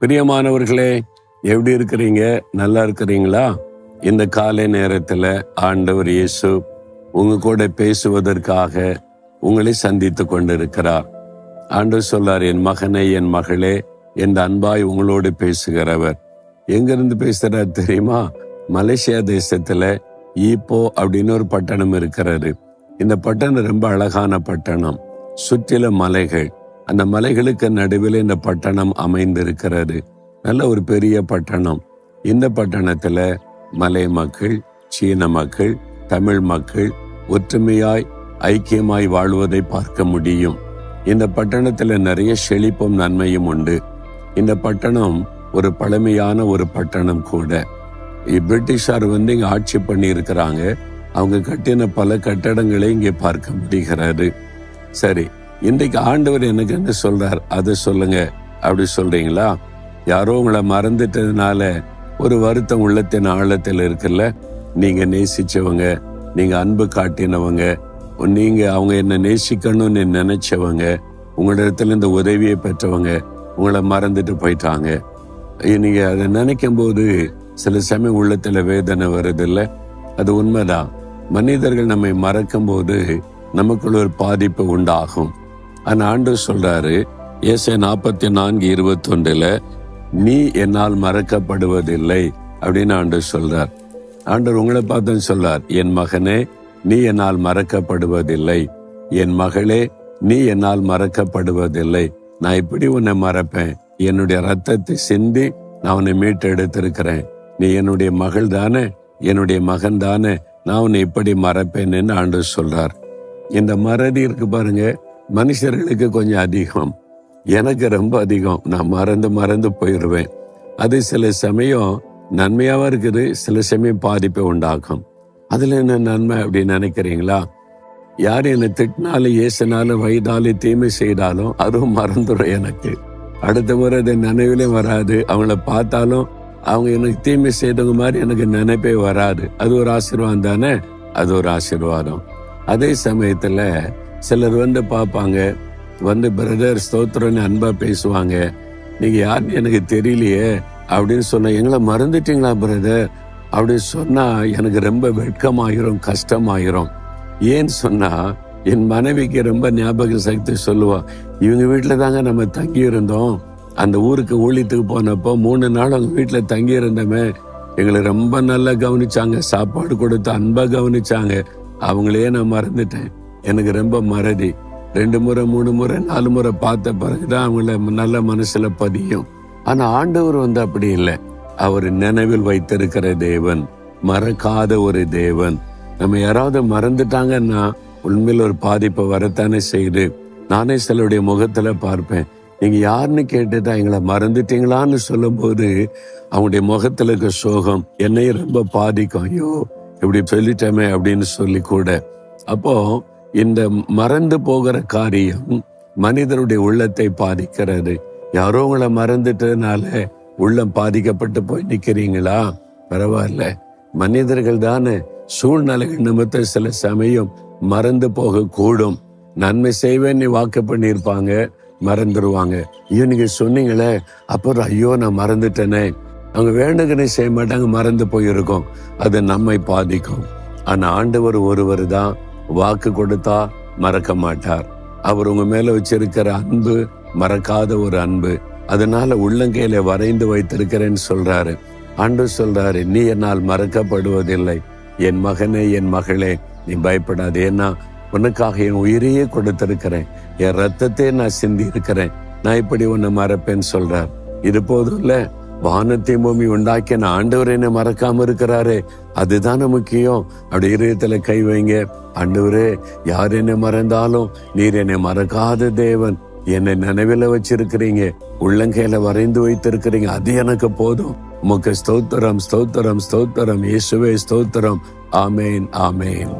பிரியமானவர்களே, எப்படி இருக்கிறீங்க? நல்லா இருக்கிறீங்களா? இந்த காலை நேரத்துல ஆண்டவர் இயேசு உங்க கூட பேசுவதற்காக உங்களை சந்தித்து கொண்டிருக்கிறார். ஆண்டவர் சொல்றார், என் மகனே, என் மகளே, என் அன்பாய் உங்களோடு பேசுகிறவர். எங்கிருந்து பேசுறார் தெரியுமா? மலேசியா தேசத்துல ஈப்போ அப்படின்னு ஒரு பட்டணம் இருக்கிறது. இந்த பட்டணம் ரொம்ப அழகான பட்டணம். சுற்றிலும் மலைகள். அந்த மலைகளுக்கு நடுவில் இந்த பட்டணம் அமைந்திருக்கிறது. நல்ல ஒரு பெரிய பட்டணம். இந்த பட்டணத்துல மலை மக்கள், சீன மக்கள், தமிழ் மக்கள் ஒற்றுமையாய் ஐக்கியமாய் வாழ்வதை பார்க்க முடியும். இந்த பட்டணத்துல நிறைய செழிப்பும் நன்மையும் உண்டு. இந்த பட்டணம் ஒரு பழமையான ஒரு பட்டணம் கூட. பிரிட்டிஷார் இங்க ஆட்சி பண்ணி இருக்கிறாங்க. அவங்க கட்டின பல கட்டடங்களை இங்கே பார்க்க முடிகிறது. சரி, இன்றைக்கு ஆண்டவர் எனக்கு என்ன சொல்றார் அதை சொல்லுங்க. அப்படி சொல்றீங்களா? யாரோ உங்களை மறந்துட்டதுனால ஒரு வருத்தம் உள்ளத்தின் ஆழத்தில் இருக்குல்ல. நீங்க நேசிச்சவங்க, நீங்க அன்பு காட்டினவங்க, நீங்க அவங்க என்ன நேசிக்கணும்னு நினைச்சவங்க, உங்களிடத்துல இந்த உதவியை பெற்றவங்க உங்களை மறந்துட்டு போயிட்டாங்க. நீங்க அதை நினைக்கும் போது சில சமயம் உள்ளத்துல வேதனை வருது இல்ல? அது உண்மைதான். மனிதர்கள் நம்மை மறக்கும் போது நமக்குள்ள ஒரு பாதிப்பு உண்டாகும். ஆனா ஆண்டவர் சொல்றாரு, ஏசாயா 44:21 நீ என்னால் மறக்கப்படுவதில்லை அப்படின்னு ஆண்டவர் சொல்றார். ஆண்டவர் உங்களை பார்த்து சொல்றார், என் மகனே, நீ என்னால் மறக்கப்படுவதில்லை. என் மகளே, நீ என்னால் மறக்கப்படுவதில்லை. நான் இப்படி உன்னை மறப்பேன்? என்னுடைய ரத்தத்தை சிந்தி நான் உன்னை மீட்டு எடுத்திருக்கிறேன். நீ என்னுடைய மகள் தானே, என்னுடைய மகன் தானே, நான் உன்னை இப்படி மறப்பேன்னு ஆண்டவர் சொல்றார். இந்த மறதி இருக்கு பாருங்க, மனுஷர்களுக்கு கொஞ்சம் அதிகம். எனக்கு ரொம்ப அதிகம். நான் மறந்து போயிடுவேன். அது சில சமயம் நன்மையாவும் இருக்குது, சில சமயம் பாதிப்பை உண்டாக்கும். அதுல என்ன நன்மை அப்படின்னு நினைக்கிறீங்களா? யார் என்னை திட்டினாலும், ஏசினாலும், வயதாலும், தீமை செய்தாலும் அதுவும் மறந்துடும் எனக்கு. அடுத்த முறை அது நினைவிலே வராது. அவங்கள பார்த்தாலும் அவங்க எனக்கு தீமை செய்தவங்க மாதிரி எனக்கு நினைப்பே வராது. அது ஒரு ஆசீர்வாதம் தானே? அது ஒரு ஆசீர்வாதம். அதே சமயத்துல சிலர் பார்ப்பாங்க, பிரதர் ஸ்தோத்திரன்னு அன்பா பேசுவாங்க. நீங்க யாருன்னு எனக்கு தெரியலையே அப்படின்னு சொன்னா, எங்களை மறந்துட்டீங்களா பிரதர் அப்படின்னு சொன்னா எனக்கு ரொம்ப வெட்கமாயிரும், கஷ்டமாயிரும். ஏன்னு சொன்னா என் மனைவிக்கு ரொம்ப ஞாபக சக்தி சொல்லுவா. இவங்க வீட்டுல தாங்க நம்ம தங்கி இருந்தோம். அந்த ஊருக்கு ஊழியத்துக்கு போனப்போ 3 நாள் அவங்க வீட்டுல தங்கி இருந்தோமே, எங்களை ரொம்ப நல்லா கவனிச்சாங்க, சாப்பாடு கொடுத்து அன்பா கவனிச்சாங்க. அவங்களே நான் மறந்துட்டேன். எனக்கு ரொம்ப மறதி. 2 முறை 3 முறை 4 முறை பார்த்த பிறகுதான் அவங்கள நல்ல மனசுல பதியும். ஆனா ஆண்டவர் அப்படி இல்லை. அவர் நினைவில் வைத்திருக்கிற தேவன், மறக்காத ஒரு தேவன். நம்ம யாராவது மறந்துட்டாங்கன்னா உண்மையில் ஒரு பாதிப்பை வரத்தானே செய்யுது. நானே சிலருடைய முகத்துல பார்ப்பேன், நீங்க யாருன்னு கேட்டுதான் எங்களை மறந்துட்டீங்களான்னு சொல்லும் போது அவங்களுடைய முகத்துல இருக்க சோகம் என்னையும் ரொம்ப பாதிக்கும். ஐயோ இப்படி சொல்லிட்டோமே அப்படின்னு சொல்லி கூட. அப்போ இந்த மறந்து போகிற காரியம் மனிதருடைய உள்ளத்தை பாதிக்கிறது. யாரோ உங்களை மறந்துட்டதுனால உள்ளம் பாதிக்கப்பட்டு போய் நிக்கிறீங்களா? பரவாயில்ல, மனிதர்கள் தானே. சூழ்நிலைகள் நிமித்தம் சில சமயம் மறந்து போக கூடும். நன்மை செய்வேன்னு வாக்கு பண்ணியிருப்பாங்க, மறந்துடுவாங்க. ஐயோ நீங்க சொன்னீங்களே, அப்புறம் ஐயோ நான் மறந்துட்டேனே. அவங்க வேண்டுகனை செய்ய மாட்டாங்க, மறந்து போயிருக்கோம். அது நம்மை பாதிக்கும். ஆனா ஆண்டவர் ஒருவர் தான் வாக்கு கொடுத்தா மறக்க மாட்டார். அவர் உங்க மேல வச்சிருக்கிற அன்பு மறக்காத ஒரு அன்பு. அதனால உள்ளங்கையில வரைந்து வைத்திருக்கிறேன்னு சொல்றாரு. ஆண்டவர் சொல்றாரு, நீ என்னால் மறக்கப்படுவதில்லை. என் மகனே, என் மகளே, நீ பயப்படாது. ஏன்னா உனக்காக என் உயிரையே கொடுத்திருக்கிறேன், என் ரத்தத்தை நான் சிந்தி இருக்கிறேன். நான் இப்படி உன்னை மறப்பேன்னு சொல்றார். இது போதும் இல்ல, வானத்தை பூமி உண்டாக்கின ஆண்டவர் என்னை மறக்காம இருக்கிறாரே, அதுதானே முக்கியம். அப்படி இதயத்துல கை வைங்க. ஆண்டவரே, யார் என்னை மறந்தாலும் நீர் என்னை மறக்காத தேவன். என்னை நினைவில வச்சிருக்கிறீங்க, உள்ளங்கையில வரைந்து வைத்திருக்கிறீங்க, அது எனக்கு போதும். உமக்கு ஸ்தோத்திரம், ஸ்தோத்திரம், ஸ்தோத்திரம். இயேசுவே ஸ்தோத்திரம். ஆமேன், ஆமேன்.